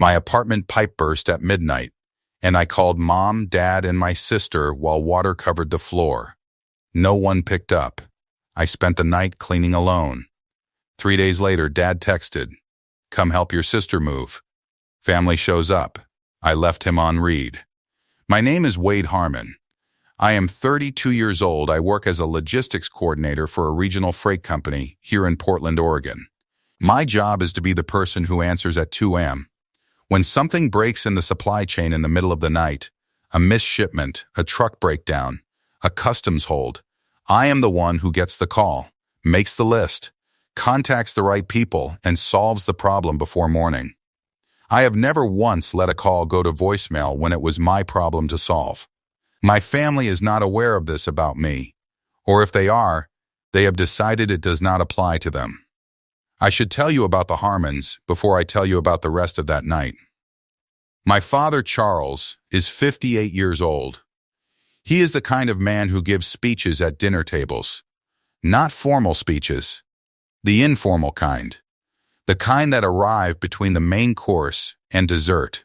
My apartment pipe burst at midnight, and I called Mom, Dad, and my sister while water covered the floor. No one picked up. I spent the night cleaning alone. 3 days later, Dad texted, "Come help your sister move." Family shows up. I left him on read. My name is Wade Harmon. I am 32 years old. I work as a logistics coordinator for a regional freight company here in Portland, Oregon. My job is to be the person who answers at 2 a.m. When something breaks in the supply chain in the middle of the night, a missed shipment, a truck breakdown, a customs hold, I am the one who gets the call, makes the list, contacts the right people, and solves the problem before morning. I have never once let a call go to voicemail when it was my problem to solve. My family is not aware of this about me, or if they are, they have decided it does not apply to them. I should tell you about the Harmons before I tell you about the rest of that night. My father, Charles, is 58 years old. He is the kind of man who gives speeches at dinner tables. Not formal speeches, the informal kind. The kind that arrive between the main course and dessert,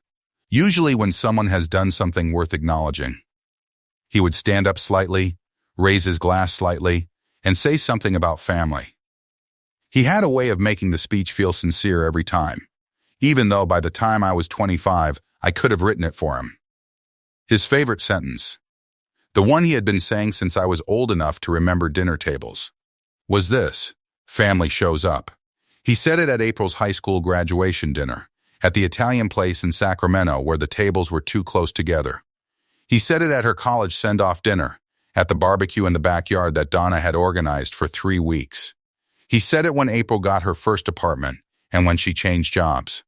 usually when someone has done something worth acknowledging. He would stand up slightly, raise his glass slightly, and say something about family. He had a way of making the speech feel sincere every time, even though by the time I was 25, I could have written it for him. His favorite sentence, the one he had been saying since I was old enough to remember dinner tables, was this: "Family shows up." He said it at April's high school graduation dinner, at the Italian place in Sacramento where the tables were too close together. He said it at her college send-off dinner, at the barbecue in the backyard that Donna had organized for 3 weeks. He said it when April got her first apartment and when she changed jobs,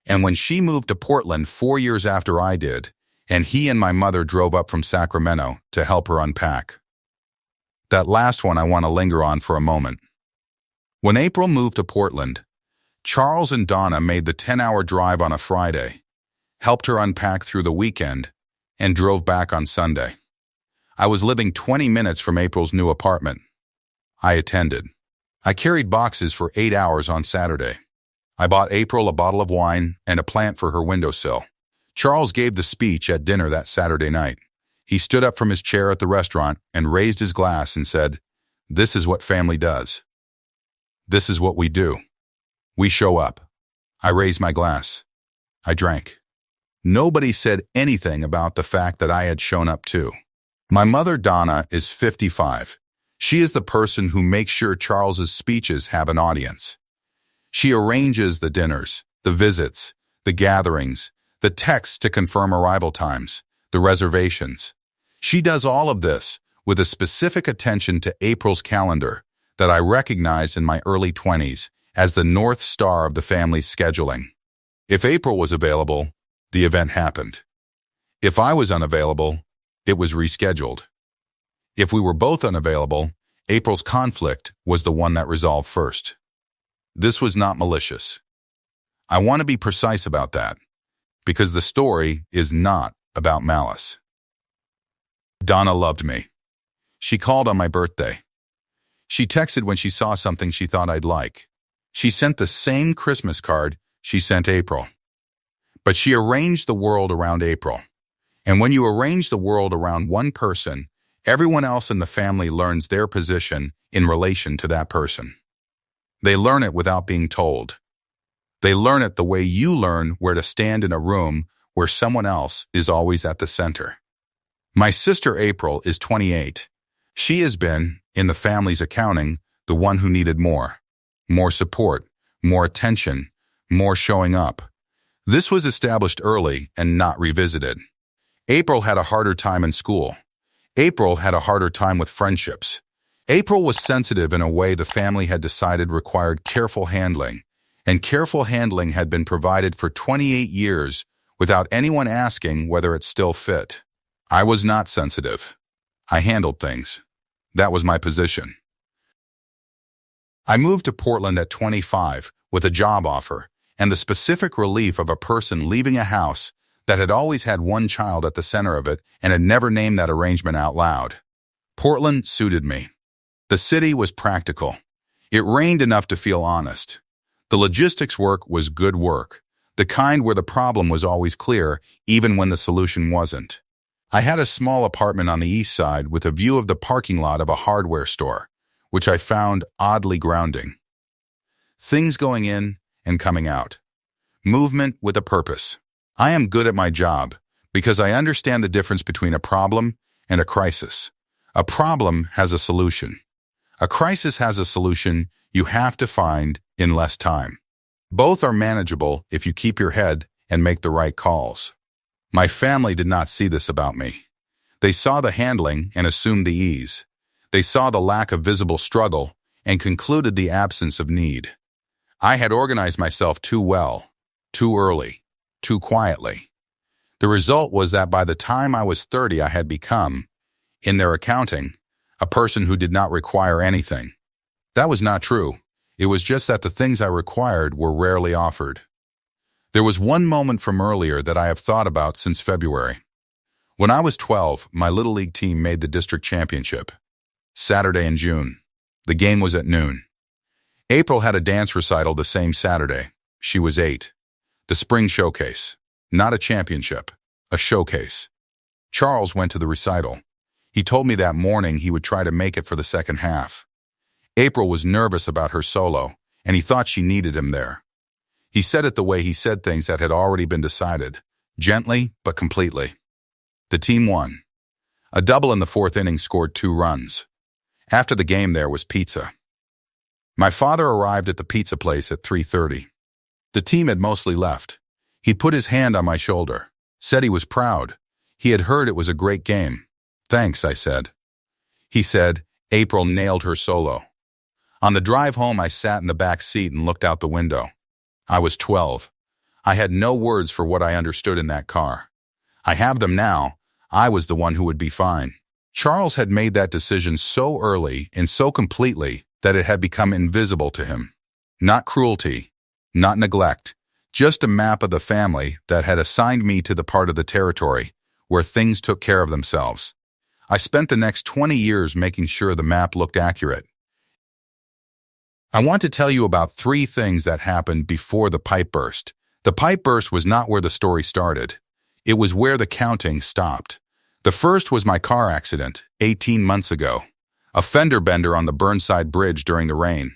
and when she moved to Portland 4 years after I did, and he and my mother drove up from Sacramento to help her unpack. That last one I want to linger on for a moment. When April moved to Portland, Charles and Donna made the 10-hour drive on a Friday, helped her unpack through the weekend, and drove back on Sunday. I was living 20 minutes from April's new apartment. I attended. I carried boxes for 8 hours on Saturday. I bought April a bottle of wine and a plant for her windowsill. Charles gave the speech at dinner that Saturday night. He stood up from his chair at the restaurant and raised his glass and said, "This is what family does. This is what we do. We show up." I raised my glass. I drank. Nobody said anything about the fact that I had shown up too. My mother, Donna, is 55. She is the person who makes sure Charles's speeches have an audience. She arranges the dinners, the visits, the gatherings, the texts to confirm arrival times, the reservations. She does all of this with a specific attention to April's calendar that I recognized in my early 20s as the North Star of the family's scheduling. If April was available, the event happened. If I was unavailable, it was rescheduled. If we were both unavailable, April's conflict was the one that resolved first. This was not malicious. I want to be precise about that, because the story is not about malice. Donna loved me. She called on my birthday. She texted when she saw something she thought I'd like. She sent the same Christmas card she sent April. But she arranged the world around April. And when you arrange the world around one person, everyone else in the family learns their position in relation to that person. They learn it without being told. They learn it the way you learn where to stand in a room where someone else is always at the center. My sister April is 28. She has been, in the family's accounting, the one who needed more support, more attention, more showing up. This was established early and not revisited. April had a harder time in school. April had a harder time with friendships. April was sensitive in a way the family had decided required careful handling, and careful handling had been provided for 28 years without anyone asking whether it still fit. I was not sensitive. I handled things. That was my position. I moved to Portland at 25 with a job offer and the specific relief of a person leaving a house that had always had one child at the center of it and had never named that arrangement out loud. Portland suited me. The city was practical. It rained enough to feel honest. The logistics work was good work. The kind where the problem was always clear, even when the solution wasn't. I had a small apartment on the east side with a view of the parking lot of a hardware store, which I found oddly grounding. Things going in and coming out. Movement with a purpose. I am good at my job because I understand the difference between a problem and a crisis. A problem has a solution. A crisis has a solution you have to find in less time. Both are manageable if you keep your head and make the right calls. My family did not see this about me. They saw the handling and assumed the ease. They saw the lack of visible struggle and concluded the absence of need. I had organized myself too well, too early, too quietly. The result was that by the time I was 30, I had become, in their accounting, a person who did not require anything. That was not true. It was just that the things I required were rarely offered. There was one moment from earlier that I have thought about since February. When I was 12, my Little League team made the district championship. Saturday in June. The game was at noon. April had a dance recital the same Saturday. She was 8. The spring showcase. Not a championship. A showcase. Charles went to the recital. He told me that morning he would try to make it for the second half. April was nervous about her solo, and he thought she needed him there. He said it the way he said things that had already been decided, gently but completely. The team won. A double in the fourth inning scored 2 runs. After the game there was pizza. My father arrived at the pizza place at 3:30. The team had mostly left. He put his hand on my shoulder, said he was proud. He had heard it was a great game. Thanks, I said. He said, April nailed her solo. On the drive home, I sat in the back seat and looked out the window. I was 12. I had no words for what I understood in that car. I have them now. I was the one who would be fine. Charles had made that decision so early and so completely that it had become invisible to him. Not cruelty, not neglect, just a map of the family that had assigned me to the part of the territory where things took care of themselves. I spent the next 20 years making sure the map looked accurate. I want to tell you about 3 things that happened before the pipe burst. The pipe burst was not where the story started. It was where the counting stopped. The first was my car accident, 18 months ago. A fender bender on the Burnside Bridge during the rain.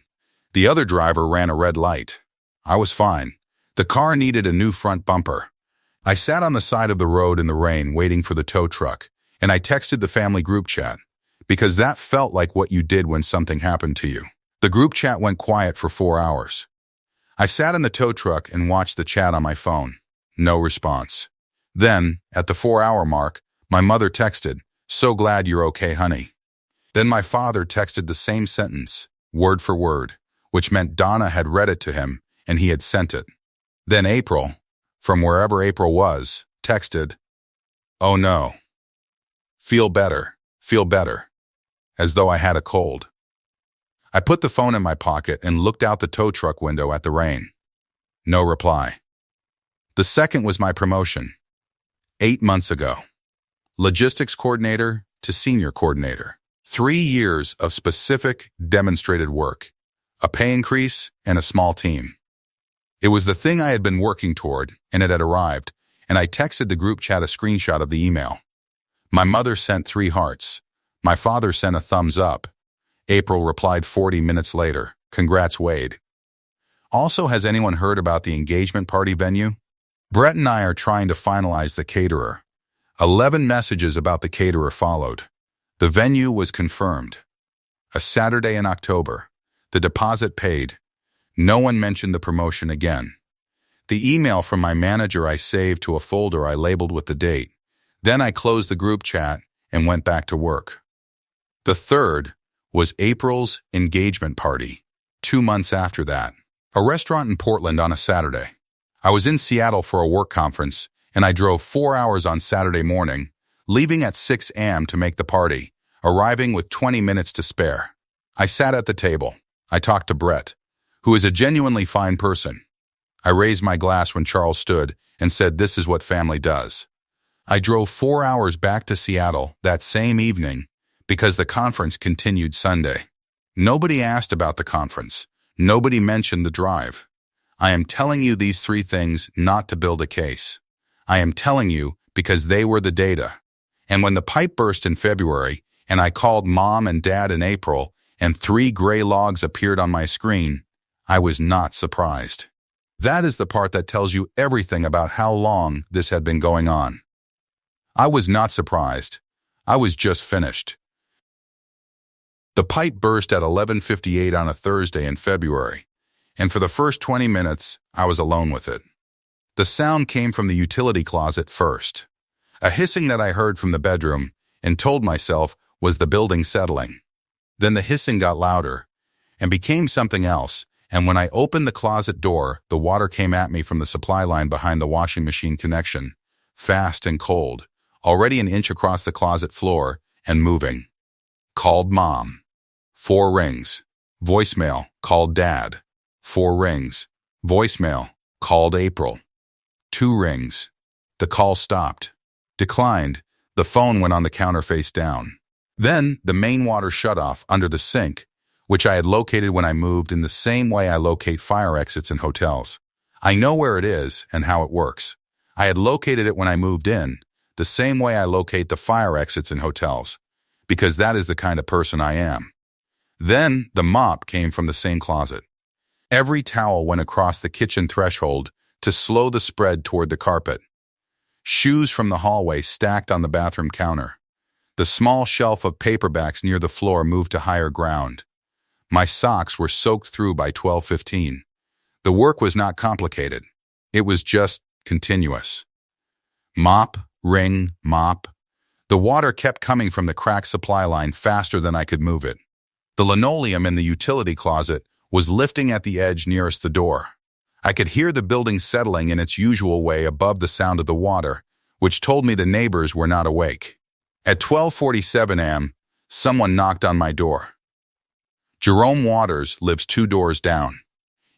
The other driver ran a red light. I was fine. The car needed a new front bumper. I sat on the side of the road in the rain waiting for the tow truck, and I texted the family group chat, because that felt like what you did when something happened to you. The group chat went quiet for 4 hours. I sat in the tow truck and watched the chat on my phone. No response. Then, at the 4-hour mark, my mother texted, "So glad you're okay, honey." Then my father texted the same sentence, word for word, which meant Donna had read it to him and he had sent it. Then April, from wherever April was, texted, "Oh no. Feel better, as though I had a cold." I put the phone in my pocket and looked out the tow truck window at the rain. No reply. The second was my promotion. 8 months ago. Logistics coordinator to senior coordinator. 3 years of specific, demonstrated work. A pay increase and a small team. It was the thing I had been working toward, and it had arrived, and I texted the group chat a screenshot of the email. My mother sent 3 hearts. My father sent a thumbs up. April replied 40 minutes later, "Congrats, Wade." Also, has anyone heard about the engagement party venue? Brett and I are trying to finalize the caterer. 11 messages about the caterer followed. The venue was confirmed. A Saturday in October. The deposit paid. No one mentioned the promotion again. The email from my manager I saved to a folder I labeled with the date. Then I closed the group chat and went back to work. The third was April's engagement party, 2 months after that. A restaurant in Portland on a Saturday. I was in Seattle for a work conference, and I drove 4 hours on Saturday morning, leaving at 6 a.m. to make the party, arriving with 20 minutes to spare. I sat at the table. I talked to Brett, who is a genuinely fine person. I raised my glass when Charles stood and said, "This is what family does." I drove 4 hours back to Seattle that same evening because the conference continued Sunday. Nobody asked about the conference. Nobody mentioned the drive. I am telling you these three things not to build a case. I am telling you because they were the data. And when the pipe burst in February, and I called Mom and Dad in April, and 3 gray logs appeared on my screen, I was not surprised. That is the part that tells you everything about how long this had been going on. I was not surprised. I was just finished. The pipe burst at 11:58 on a Thursday in February, and for the first 20 minutes, I was alone with it. The sound came from the utility closet first. A hissing that I heard from the bedroom and told myself was the building settling. Then the hissing got louder and became something else, and when I opened the closet door, the water came at me from the supply line behind the washing machine connection, fast and cold, already an inch across the closet floor and moving. Called Mom. 4 rings. Voicemail. Called Dad. 4 rings. Voicemail. Called April. 2 rings. The call stopped. Declined. The phone went on the counter face down. Then the main water shutoff under the sink, which I had located when I moved in the same way I locate fire exits in hotels. I know where it is and how it works. I had located it when I moved in, the same way I locate the fire exits in hotels, because that is the kind of person I am. Then the mop came from the same closet. Every towel went across the kitchen threshold to slow the spread toward the carpet. Shoes from the hallway stacked on the bathroom counter. The small shelf of paperbacks near the floor moved to higher ground. My socks were soaked through by 12:15. The work was not complicated. It was just continuous. Mop, ring, mop. The water kept coming from the cracked supply line faster than I could move it. The linoleum in the utility closet was lifting at the edge nearest the door. I could hear the building settling in its usual way above the sound of the water, which told me the neighbors were not awake. At 12:47 a.m., someone knocked on my door. Jerome Waters lives 2 doors down.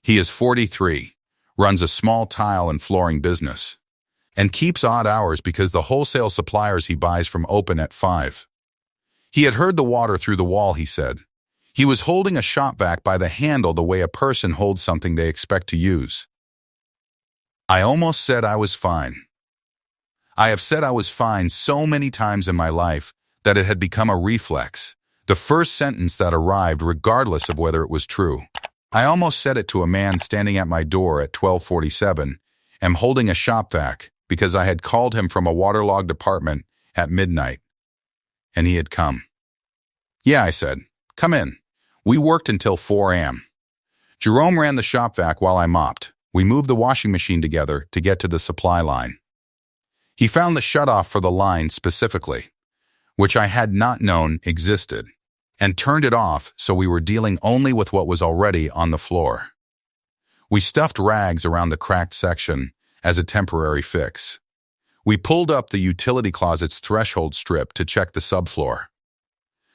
He is 43, runs a small tile and flooring business, and keeps odd hours because the wholesale suppliers he buys from open at 5. He had heard the water through the wall, he said. He was holding a shop vac by the handle the way a person holds something they expect to use. I almost said I was fine. I have said I was fine so many times in my life that it had become a reflex, the first sentence that arrived regardless of whether it was true. I almost said it to a man standing at my door at 12:47 and holding a shop vac because I had called him from a waterlogged apartment at midnight, and he had come. Yeah, I said, come in. We worked until 4 a.m. Jerome ran the shop vac while I mopped. We moved the washing machine together to get to the supply line. He found the shutoff for the line specifically, which I had not known existed, and turned it off so we were dealing only with what was already on the floor. We stuffed rags around the cracked section as a temporary fix. We pulled up the utility closet's threshold strip to check the subfloor.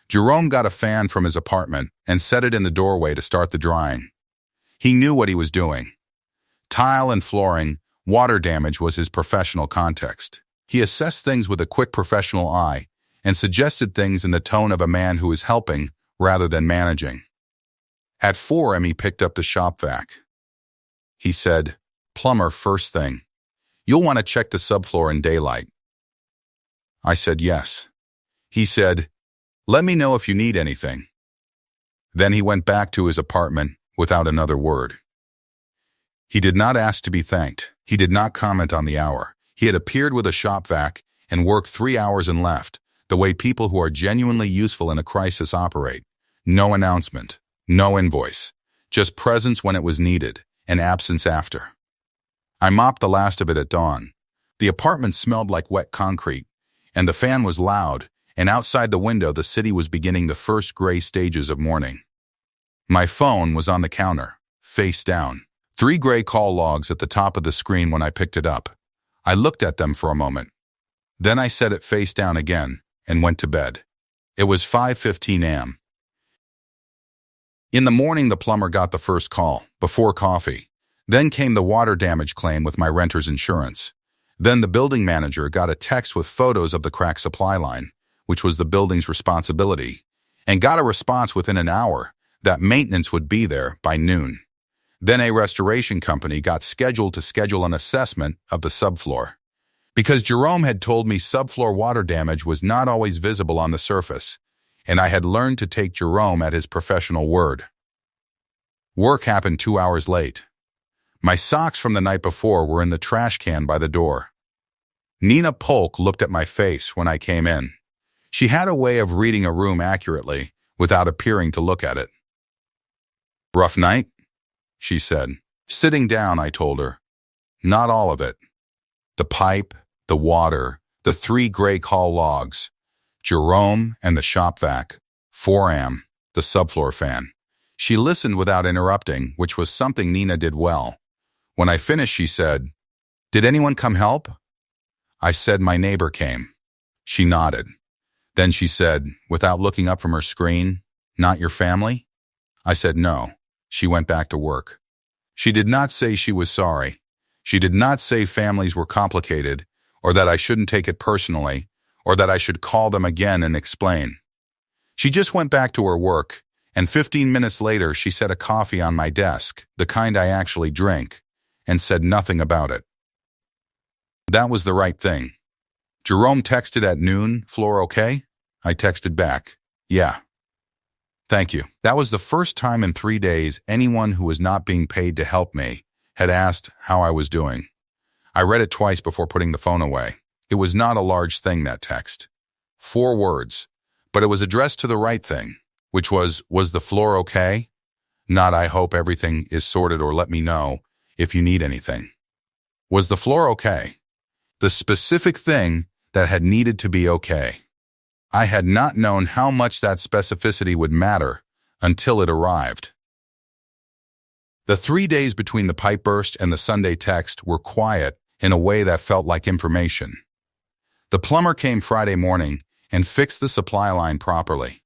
Jerome got a fan from his apartment and set it in the doorway to start the drying. He knew what he was doing. Tile and flooring, water damage was his professional context. He assessed things with a quick professional eye and suggested things in the tone of a man who is helping rather than managing. At 4 a.m. he picked up the shop vac. He said, "Plumber first thing. You'll want to check the subfloor in daylight." I said yes. He said, "Let me know if you need anything." Then he went back to his apartment without another word. He did not ask to be thanked. He did not comment on the hour. He had appeared with a shop vac and worked 3 hours and left, the way people who are genuinely useful in a crisis operate. No announcement, no invoice, just presence when it was needed and absence after. I mopped the last of it at dawn. The apartment smelled like wet concrete, and the fan was loud, and outside the window the city was beginning the first gray stages of morning. My phone was on the counter, face down. 3 gray call logs at the top of the screen when I picked it up. I looked at them for a moment. Then I set it face down again and went to bed. It was 5:15 a.m. In the morning, the plumber got the first call, before coffee. Then came the water damage claim with my renter's insurance. Then the building manager got a text with photos of the cracked supply line, which was the building's responsibility, and got a response within an hour that maintenance would be there by noon. Then a restoration company got scheduled to schedule an assessment of the subfloor. Because Jerome had told me subfloor water damage was not always visible on the surface, and I had learned to take Jerome at his professional word. Work happened 2 hours late. My socks from the night before were in the trash can by the door. Nina Polk looked at my face when I came in. She had a way of reading a room accurately without appearing to look at it. "Rough night?" she said. Sitting down, I told her. "Not all of it. The pipe, the water, the 3 gray call logs, Jerome and the shop vac, 4am, the subfloor fan." She listened without interrupting, which was something Nina did well. When I finished, she said, "Did anyone come help?" I said my neighbor came. She nodded. Then she said, without looking up from her screen, "Not your family?" I said no. She went back to work. She did not say she was sorry. She did not say families were complicated, or that I shouldn't take it personally, or that I should call them again and explain. She just went back to her work, and 15 minutes later she set a coffee on my desk, the kind I actually drink, and said nothing about it. That was the right thing. Jerome texted at noon, "Floor okay?" I texted back, "Yeah. Thank you." That was the first time in 3 days anyone who was not being paid to help me had asked how I was doing. I read it twice before putting the phone away. It was not a large thing, that text. 4 words, but it was addressed to the right thing, which was the floor okay? Not "I hope everything is sorted or let me know if you need anything." Was the floor okay? The specific thing that had needed to be okay. I had not known how much that specificity would matter until it arrived. The 3 days between the pipe burst and the Sunday text were quiet in a way that felt like information. The plumber came Friday morning and fixed the supply line properly.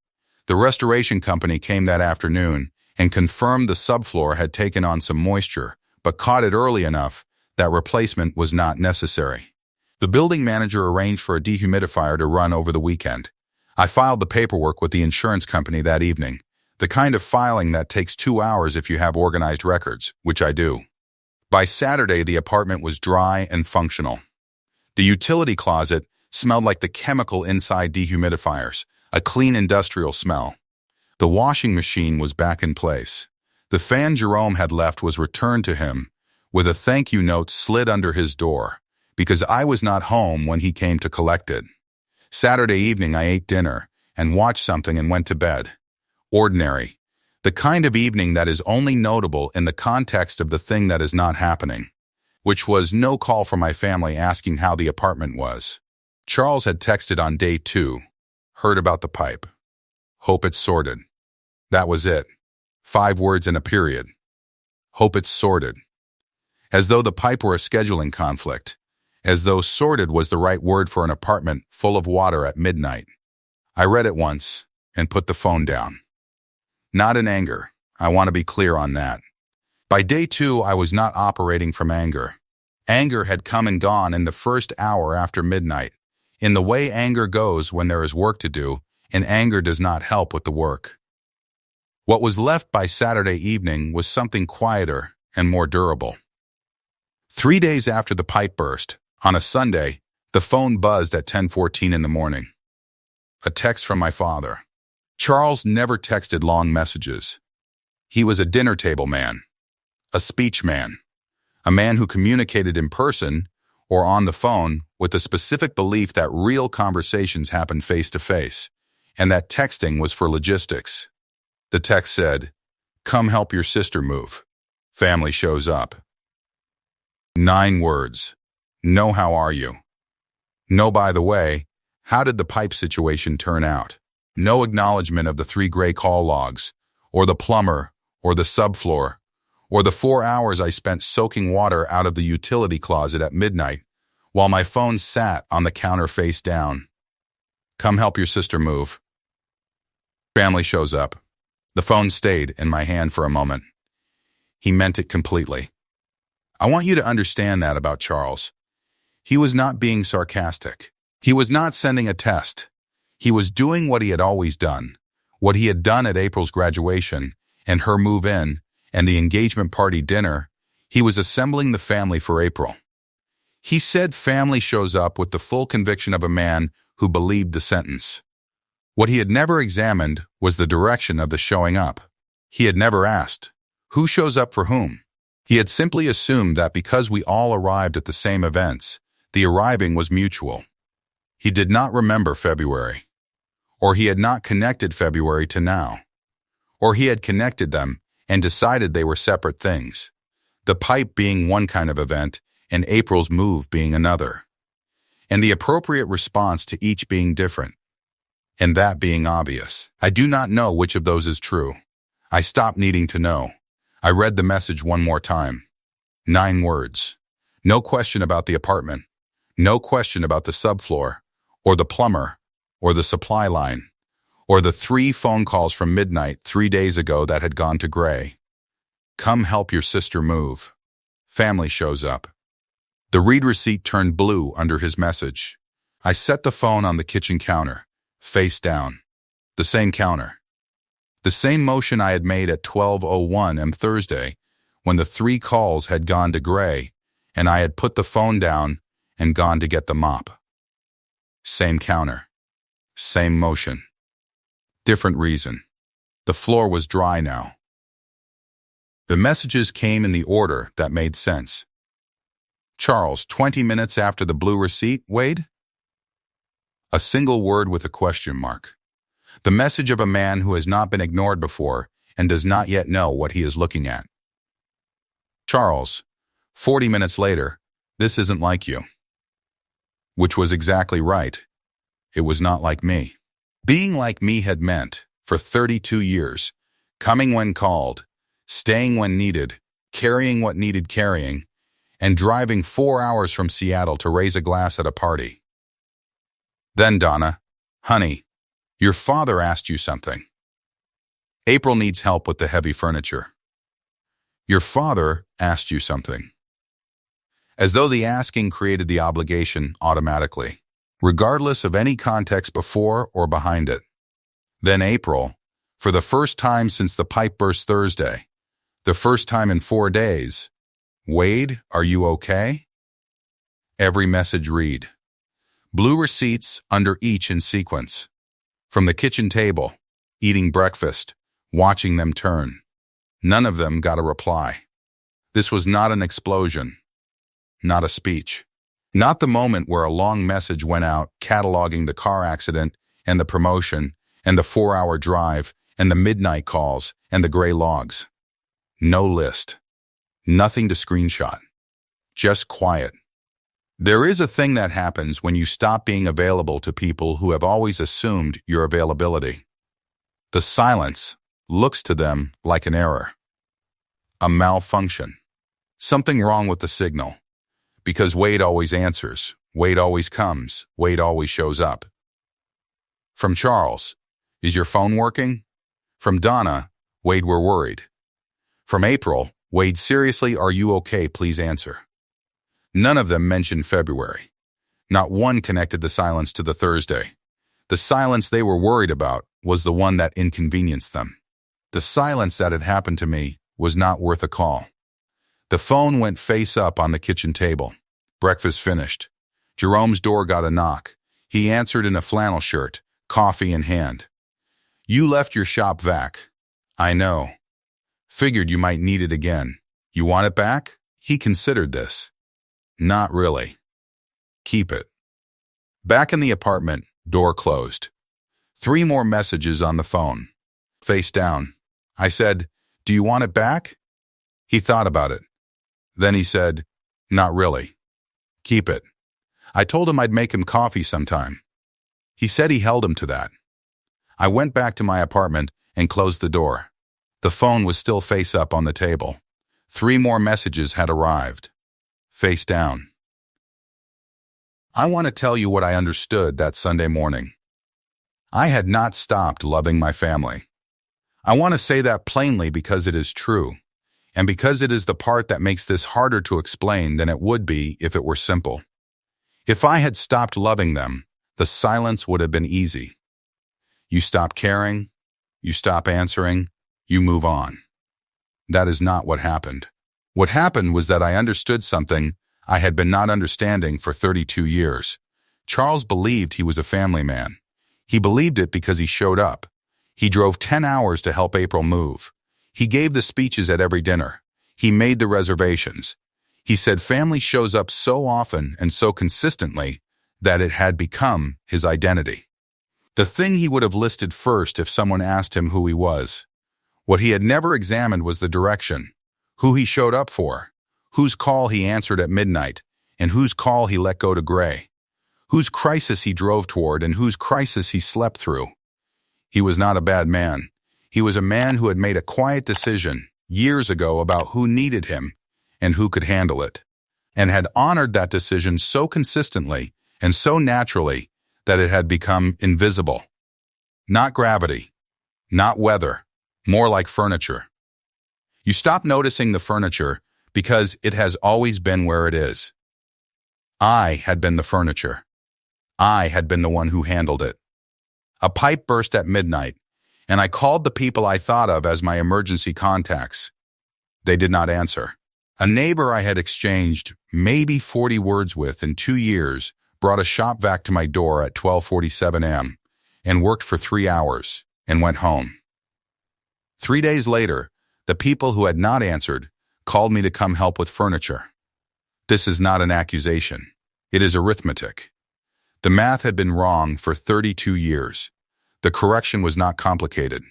The restoration company came that afternoon and confirmed the subfloor had taken on some moisture, but caught it early enough that replacement was not necessary. The building manager arranged for a dehumidifier to run over the weekend. I filed the paperwork with the insurance company that evening, the kind of filing that takes 2 hours if you have organized records, which I do. By Saturday, the apartment was dry and functional. The utility closet smelled like the chemical inside dehumidifiers, a clean industrial smell. The washing machine was back in place. The fan Jerome had left was returned to him, with a thank you note slid under his door, because I was not home when he came to collect it. Saturday evening I ate dinner and watched something and went to bed. Ordinary. The kind of evening that is only notable in the context of the thing that is not happening, which was no call from my family asking how the apartment was. Charles had texted on day 2. Heard about the pipe. Hope it's sorted. That was it. 5 words and a period. Hope it's sorted. As though the pipe were a scheduling conflict. As though sorted was the right word for an apartment full of water at midnight. I read it once and put the phone down. Not in anger. I want to be clear on that. By day 2, I was not operating from anger. Anger had come and gone in the first hour after midnight, in the way anger goes when there is work to do, and anger does not help with the work. What was left by Saturday evening was something quieter and more durable. 3 days after the pipe burst, on a Sunday, the phone buzzed at 10:14 in the morning. A text from my father. Charles never texted long messages. He was a dinner table man, a speech man, a man who communicated in person or on the phone with the specific belief that real conversations happen face to face, and that texting was for logistics. The text said, "Come help your sister move. Family shows up." 9 words. No, how are you? No, by the way, how did the pipe situation turn out? No acknowledgement of the 3 gray call logs, or the plumber, or the subfloor, or the 4 hours I spent soaking water out of the utility closet at midnight while my phone sat on the counter face down. Come help your sister move. Family shows up. The phone stayed in my hand for a moment. He meant it completely. I want you to understand that about Charles. He was not being sarcastic. He was not sending a test. He was doing what he had always done, what he had done at April's graduation and her move in, and the engagement party dinner, he was assembling the family for April. He said family shows up with the full conviction of a man who believed the sentence. What he had never examined was the direction of the showing up. He had never asked, who shows up for whom? He had simply assumed that because we all arrived at the same events, the arriving was mutual. He did not remember February. Or he had not connected February to now. Or he had connected them and decided they were separate things, the pipe being one kind of event and April's move being another, and the appropriate response to each being different, and that being obvious. I do not know which of those is true. I stopped needing to know. I read the message one more time. 9 words. No question about the apartment. No question about the subfloor, or the plumber, or the supply line, or the 3 phone calls from midnight 3 days ago that had gone to gray. Come help your sister move. Family shows up. The read receipt turned blue under his message. I set the phone on the kitchen counter, face down. The same counter. The same motion I had made at 12:01 m Thursday when the 3 calls had gone to gray and I had put the phone down and gone to get the mop. Same counter. Same motion. Different reason. The floor was dry now. The messages came in the order that made sense. Charles, 20 minutes after the blue receipt, Wade? A single word with a question mark. The message of a man who has not been ignored before and does not yet know what he is looking at. Charles, 40 minutes later, this isn't like you. Which was exactly right. It was not like me. Being like me had meant, for 32 years, coming when called, staying when needed, carrying what needed carrying, and driving 4 hours from Seattle to raise a glass at a party. Then Donna, honey, your father asked you something. April needs help with the heavy furniture. Your father asked you something. As though the asking created the obligation automatically, regardless of any context before or behind it. Then April, for the first time since the pipe burst Thursday, the first time in 4 days, Wade, are you okay? Every message read. Blue receipts under each in sequence. From the kitchen table, eating breakfast, watching them turn. None of them got a reply. This was not an explosion. Not a speech. Not the moment where a long message went out cataloging the car accident and the promotion and the 4-hour drive and the midnight calls and the gray logs. No list. Nothing to screenshot. Just quiet. There is a thing that happens when you stop being available to people who have always assumed your availability. The silence looks to them like an error. A malfunction. Something wrong with the signal. Because Wade always answers, Wade always comes, Wade always shows up. From Charles, is your phone working? From Donna, Wade, we're worried. From April, Wade, seriously, are you okay? Please answer. None of them mentioned February. Not one connected the silence to the Thursday. The silence they were worried about was the one that inconvenienced them. The silence that had happened to me was not worth a call. The phone went face up on the kitchen table. Breakfast finished. Jerome's door got a knock. He answered in a flannel shirt, coffee in hand. You left your shop vac. I know. Figured you might need it again. You want it back? He considered this. Not really. Keep it. Back in the apartment, door closed. 3 more messages on the phone. Face down. I said, do you want it back? He thought about it. Then he said, not really. Keep it. I told him I'd make him coffee sometime. He said he held him to that. I went back to my apartment and closed the door. The phone was still face up on the table. 3 more messages had arrived. Face down. I want to tell you what I understood that Sunday morning. I had not stopped loving my family. I want to say that plainly because it is true, and because it is the part that makes this harder to explain than it would be if it were simple. If I had stopped loving them, the silence would have been easy. You stop caring, you stop answering, you move on. That is not what happened. What happened was that I understood something I had been not understanding for 32 years. Charles believed he was a family man. He believed it because he showed up. He drove 10 hours to help April move. He gave the speeches at every dinner. He made the reservations. He said family shows up so often and so consistently that it had become his identity. The thing he would have listed first if someone asked him who he was. What he had never examined was the direction, who he showed up for, whose call he answered at midnight, and whose call he let go to gray, whose crisis he drove toward and whose crisis he slept through. He was not a bad man. He was a man who had made a quiet decision years ago about who needed him and who could handle it, and had honored that decision so consistently and so naturally that it had become invisible. Not gravity, not weather, more like furniture. You stop noticing the furniture because it has always been where it is. I had been the furniture. I had been the one who handled it. A pipe burst at midnight, and I called the people I thought of as my emergency contacts. They did not answer. A neighbor I had exchanged maybe 40 words with in 2 years brought a shop vac to my door at 12:47 a.m. and worked for 3 hours and went home. 3 days later, the people who had not answered called me to come help with furniture. This is not an accusation. It is arithmetic. The math had been wrong for 32 years. The correction was not complicated.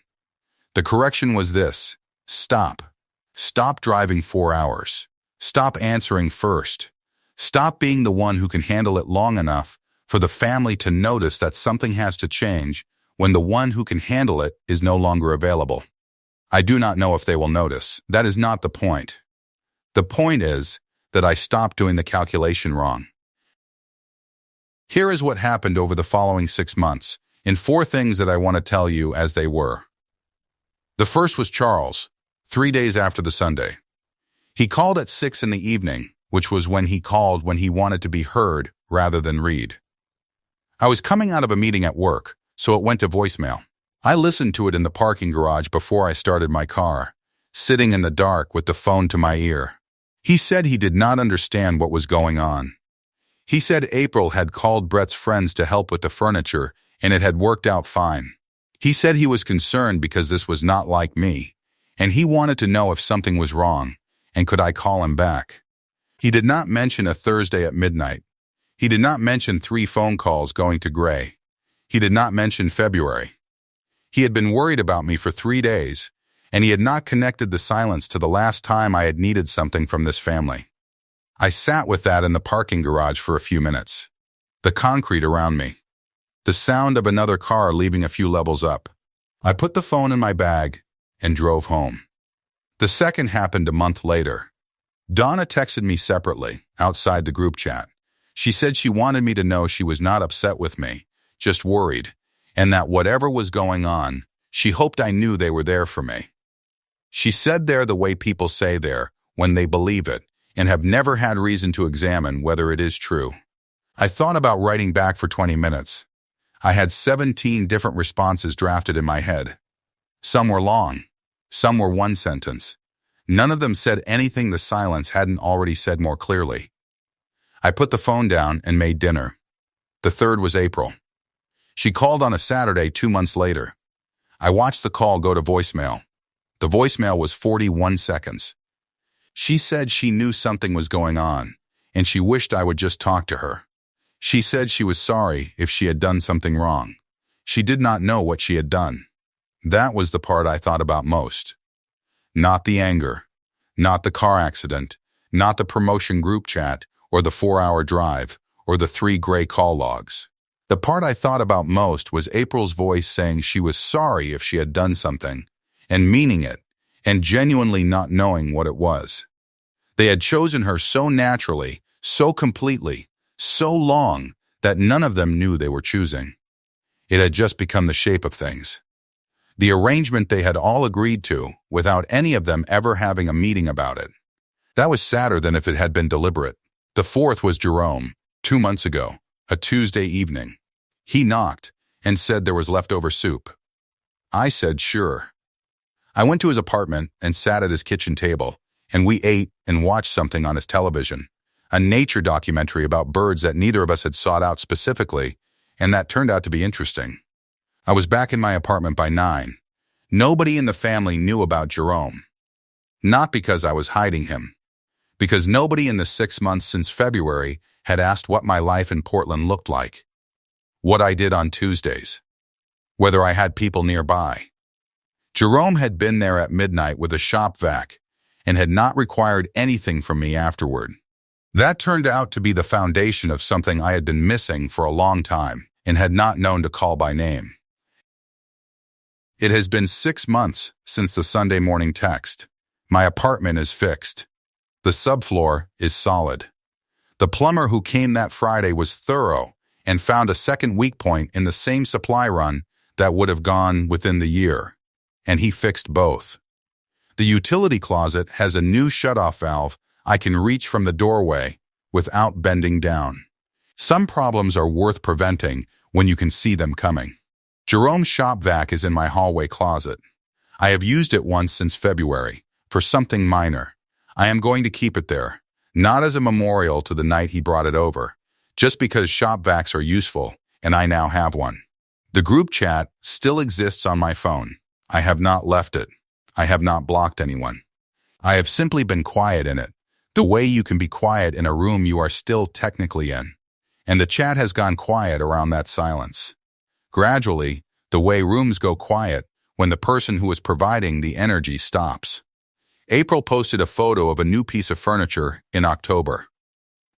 The correction was this: stop. Stop driving 4 hours. Stop answering first. Stop being the one who can handle it long enough for the family to notice that something has to change when the one who can handle it is no longer available. I do not know if they will notice. That is not the point. The point is that I stopped doing the calculation wrong. Here is what happened over the following 6 months, in 4 things that I want to tell you as they were. The first was Charles, 3 days after the Sunday. He called at 6 in the evening, which was when he called when he wanted to be heard rather than read. I was coming out of a meeting at work, so it went to voicemail. I listened to it in the parking garage before I started my car, sitting in the dark with the phone to my ear. He said he did not understand what was going on. He said April had called Brett's friends to help with the furniture and it had worked out fine. He said he was concerned because this was not like me, and he wanted to know if something was wrong, and could I call him back. He did not mention a Thursday at midnight. He did not mention 3 phone calls going to gray. He did not mention February. He had been worried about me for 3 days, and he had not connected the silence to the last time I had needed something from this family. I sat with that in the parking garage for a few minutes. The concrete around me. The sound of another car leaving a few levels up. I put the phone in my bag and drove home. The second happened a month later. Donna texted me separately, outside the group chat. She said she wanted me to know she was not upset with me, just worried, and that whatever was going on, she hoped I knew they were there for me. She said they're the way people say they're when they believe it and have never had reason to examine whether it is true. I thought about writing back for 20 minutes. I had 17 different responses drafted in my head. Some were long. Some were one sentence. None of them said anything the silence hadn't already said more clearly. I put the phone down and made dinner. The third was April. She called on a Saturday 2 months later. I watched the call go to voicemail. The voicemail was 41 seconds. She said she knew something was going on, and she wished I would just talk to her. She said she was sorry if she had done something wrong. She did not know what she had done. That was the part I thought about most. Not the anger, not the car accident, not the promotion group chat, or the 4-hour drive, or the 3 gray call logs. The part I thought about most was April's voice saying she was sorry if she had done something, and meaning it, and genuinely not knowing what it was. They had chosen her so naturally, so completely, so long, that none of them knew they were choosing. It had just become the shape of things. The arrangement they had all agreed to, without any of them ever having a meeting about it. That was sadder than if it had been deliberate. The fourth was Jerome, 2 months ago, a Tuesday evening. He knocked and said there was leftover soup. I said sure. I went to his apartment and sat at his kitchen table, and we ate and watched something on his television, a nature documentary about birds that neither of us had sought out specifically, and that turned out to be interesting. I was back in my apartment by 9. Nobody in the family knew about Jerome. Not because I was hiding him, because nobody in the 6 months since February had asked what my life in Portland looked like, what I did on Tuesdays, whether I had people nearby. Jerome had been there at midnight with a shop vac and had not required anything from me afterward. That turned out to be the foundation of something I had been missing for a long time and had not known to call by name. It has been 6 months since the Sunday morning text. My apartment is fixed. The subfloor is solid. The plumber who came that Friday was thorough and found a second weak point in the same supply run that would have gone within the year, and he fixed both. The utility closet has a new shutoff valve I can reach from the doorway without bending down. Some problems are worth preventing when you can see them coming. Jerome's shop vac is in my hallway closet. I have used it once since February, for something minor. I am going to keep it there, not as a memorial to the night he brought it over, just because shop vacs are useful, and I now have one. The group chat still exists on my phone. I have not left it. I have not blocked anyone. I have simply been quiet in it, the way you can be quiet in a room you are still technically in. And the chat has gone quiet around that silence. Gradually, the way rooms go quiet when the person who is providing the energy stops. April posted a photo of a new piece of furniture in October.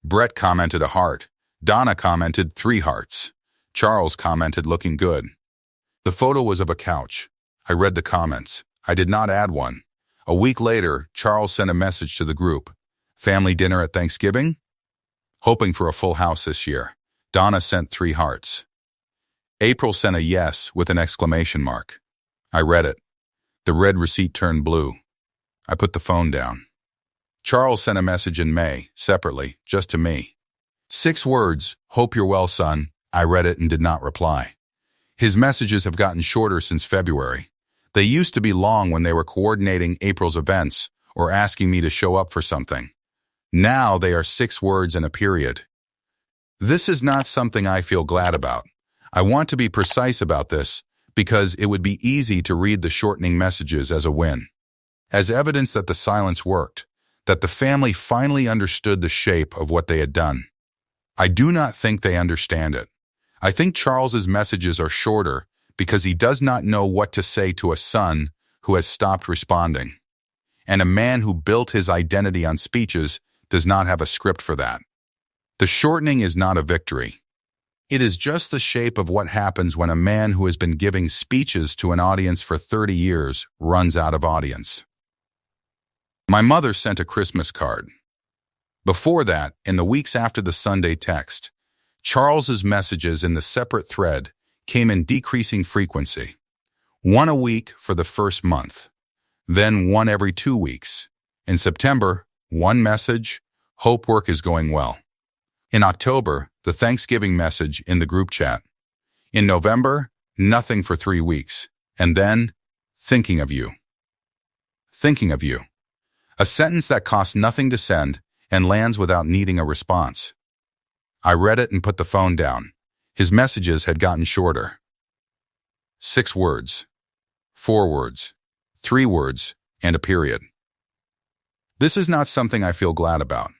Brett commented a heart. Donna commented 3 hearts. Charles commented looking good. The photo was of a couch. I read the comments. I did not add one. A week later, Charles sent a message to the group. Family dinner at Thanksgiving? Hoping for a full house this year. Donna sent 3 hearts. April sent a yes with an exclamation mark. I read it. The red receipt turned blue. I put the phone down. Charles sent a message in May, separately, just to me. 6 words, hope you're well, son. I read it and did not reply. His messages have gotten shorter since February. They used to be long when they were coordinating April's events or asking me to show up for something. Now they are 6 words and a period. This is not something I feel glad about. I want to be precise about this because it would be easy to read the shortening messages as a win, as evidence that the silence worked, that the family finally understood the shape of what they had done. I do not think they understand it. I think Charles's messages are shorter because he does not know what to say to a son who has stopped responding. And a man who built his identity on speeches does not have a script for that. The shortening is not a victory. It is just the shape of what happens when a man who has been giving speeches to an audience for 30 years runs out of audience. My mother sent a Christmas card. Before that, in the weeks after the Sunday text, Charles's messages in the separate thread came in decreasing frequency. 1 a week for the first month, then 1 every 2 weeks. In September, 1 message, hope work is going well. In October, the Thanksgiving message in the group chat. In November, nothing for 3 weeks. And then, thinking of you. Thinking of you. A sentence that costs nothing to send and lands without needing a response. I read it and put the phone down. His messages had gotten shorter. 6 words, 4 words, 3 words, and a period. This is not something I feel glad about.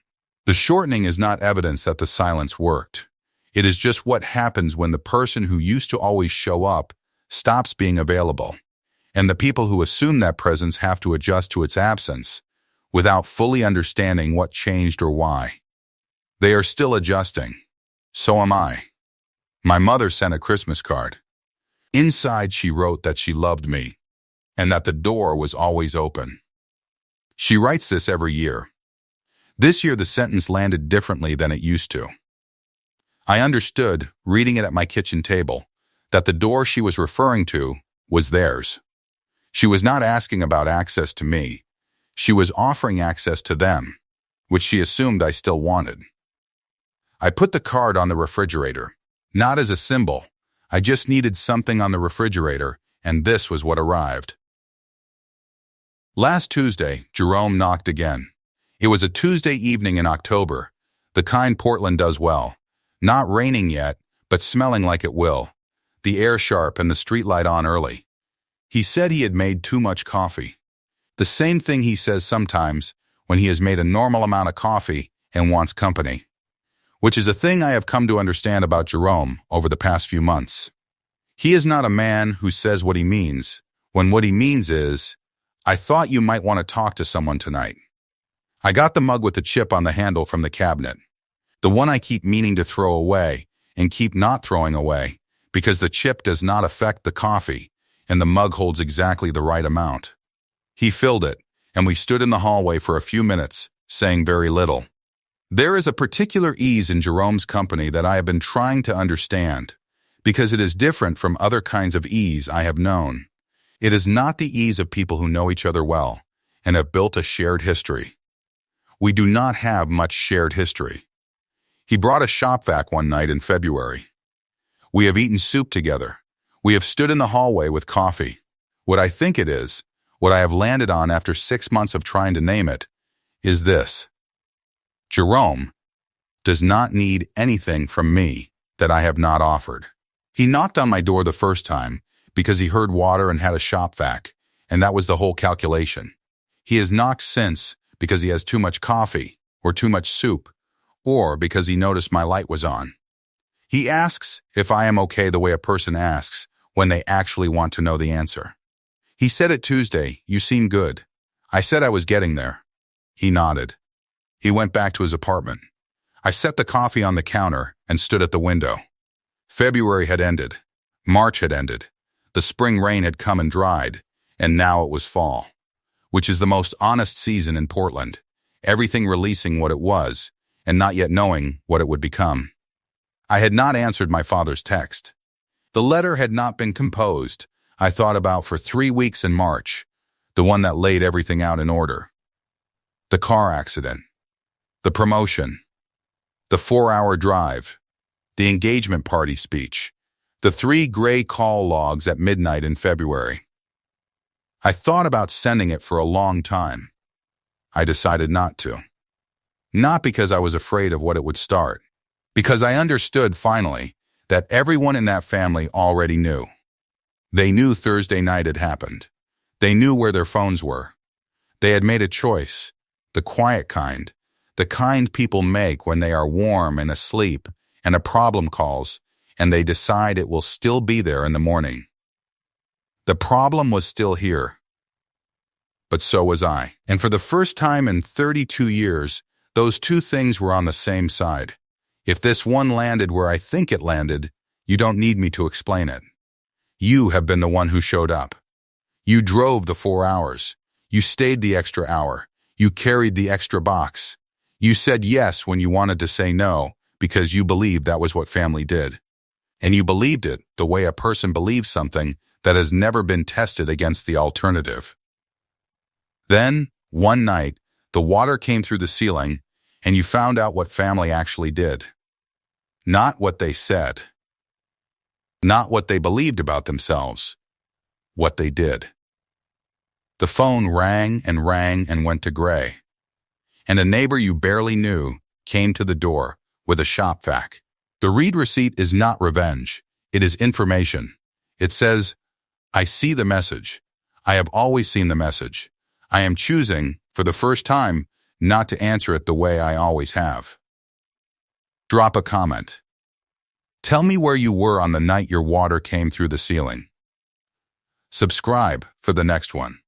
The shortening is not evidence that the silence worked. It is just what happens when the person who used to always show up stops being available, and the people who assume that presence have to adjust to its absence without fully understanding what changed or why. They are still adjusting. So am I. My mother sent a Christmas card. Inside she wrote that she loved me and that the door was always open. She writes this every year. This year the sentence landed differently than it used to. I understood, reading it at my kitchen table, that the door she was referring to was theirs. She was not asking about access to me. She was offering access to them, which she assumed I still wanted. I put the card on the refrigerator, not as a symbol. I just needed something on the refrigerator, and this was what arrived. Last Tuesday, Jerome knocked again. It was a Tuesday evening in October, the kind Portland does well. Not raining yet, but smelling like it will. The air sharp and the streetlight on early. He said he had made too much coffee. The same thing he says sometimes when he has made a normal amount of coffee and wants company. Which is a thing I have come to understand about Jerome over the past few months. He is not a man who says what he means, when what he means is, I thought you might want to talk to someone tonight. I got the mug with the chip on the handle from the cabinet. The one I keep meaning to throw away and keep not throwing away because the chip does not affect the coffee and the mug holds exactly the right amount. He filled it, and we stood in the hallway for a few minutes, saying very little. There is a particular ease in Jerome's company that I have been trying to understand, because it is different from other kinds of ease I have known. It is not the ease of people who know each other well and have built a shared history. We do not have much shared history. He brought a shop vac one night in February. We have eaten soup together. We have stood in the hallway with coffee. What I think it is, what I have landed on after 6 months of trying to name it, is this. Jerome does not need anything from me that I have not offered. He knocked on my door the first time because he heard water and had a shop vac, and that was the whole calculation. He has knocked since because he has too much coffee or too much soup, or because he noticed my light was on. He asks if I am okay the way a person asks when they actually want to know the answer. He said it Tuesday, you seem good. I said I was getting there. He nodded. He went back to his apartment. I set the coffee on the counter and stood at the window. February had ended. March had ended. The spring rain had come and dried, and now it was fall, which is the most honest season in Portland, everything releasing what it was and not yet knowing what it would become. I had not answered my father's text. The letter had not been composed, I thought about for 3 weeks in March, the one that laid everything out in order. The car accident, the promotion, the 4-hour drive, the engagement party speech, the 3 gray call logs at midnight in February. I thought about sending it for a long time. I decided not to. Not because I was afraid of what it would start, because I understood finally that everyone in that family already knew. They knew Thursday night had happened. They knew where their phones were. They had made a choice, the quiet kind, the kind people make when they are warm and asleep and a problem calls and they decide it will still be there in the morning. The problem was still here. But so was I. And for the first time in 32 years, those two things were on the same side. If this one landed where I think it landed, you don't need me to explain it. You have been the one who showed up. You drove the 4 hours. You stayed the extra hour. You carried the extra box. You said yes when you wanted to say no because you believed that was what family did. And you believed it the way a person believes something that has never been tested against the alternative. Then, one night, the water came through the ceiling and you found out what family actually did. Not what they said. Not what they believed about themselves. What they did. The phone rang and went to gray. And a neighbor you barely knew came to the door with a shop vac. The read receipt is not revenge. It is information. It says, I see the message. I have always seen the message. I am choosing, for the first time, not to answer it the way I always have. Drop a comment. Tell me where you were on the night your water came through the ceiling. Subscribe for the next one.